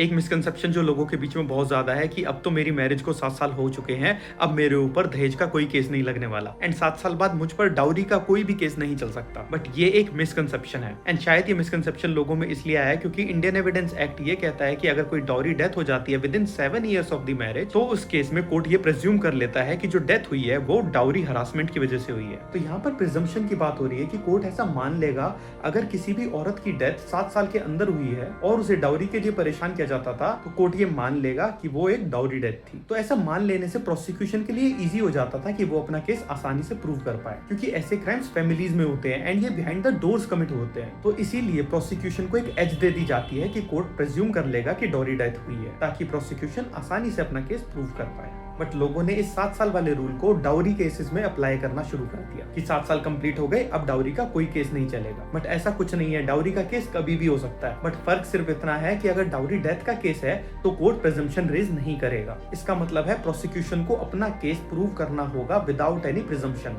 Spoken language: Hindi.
एक मिसकंसेप्शन जो लोगों के बीच में बहुत ज्यादा है कि अब तो मेरी मैरिज को 7 साल हो चुके हैं, अब मेरे ऊपर दहेज का कोई केस नहीं लगने वाला एंड 7 साल बाद मुझ पर डाउरी का कोई भी केस नहीं चल सकता। बट ये एक मिसकंसेप्शन है एंड शायद ये मिसकंसेप्शन लोगों में इसलिए आया है क्योंकि इंडियन एविडेंस एक्ट ये कहता है कि अगर कोई डाउरी डेथ हो जाती है with in 7 years of the marriage, तो उस केस में कोर्ट ये प्रिज्यूम कर लेता है कि जो डेथ हुई है वो डाउरी हरासमेंट की वजह से हुई है। तो यहाँ पर प्रिजम्पशन की बात हो रही है कि कोर्ट ऐसा मान लेगा अगर किसी भी औरत की डेथ 7 साल के अंदर हुई है और उसे डाउरी के लिए परेशान किया जाता था, तो कोर्ट ये मान लेगा कि वो एक डाउरी डेथ थी। तो ऐसा मान लेने से प्रोसिक्यूशन के लिए इजी हो जाता था कि वो अपना केस आसानी से प्रूव कर पाए, क्योंकि ऐसे क्राइम्स फैमिलीज में होते हैं एंड ये बिहाइंड द डोर्स कमिट होते हैं। तो इसीलिए प्रोसिक्यूशन को एक एज दे दी जाती है कि कोर्ट प्रिज्यूम कर लेगा कि डाउरी डेथ हुई है, ताकि प्रोसिक्यूशन आसानी से अपना केस प्रूव कर पाए। बट लोगों ने इस 7 साल वाले रूल को डाउरी केसेस में अप्लाई करना शुरू कर दिया कि 7 साल कंप्लीट हो गए, अब डाउरी का कोई केस नहीं चलेगा। बट ऐसा कुछ नहीं है, डाउरी का केस कभी भी हो सकता है। बट फर्क सिर्फ इतना है कि अगर डाउरी डेथ का केस है तो कोर्ट प्रिजम्पशन रेज नहीं करेगा। इसका मतलब है प्रोसिक्यूशन को अपना केस प्रूव करना होगा विदाउट एनी प्रिजम्पशन।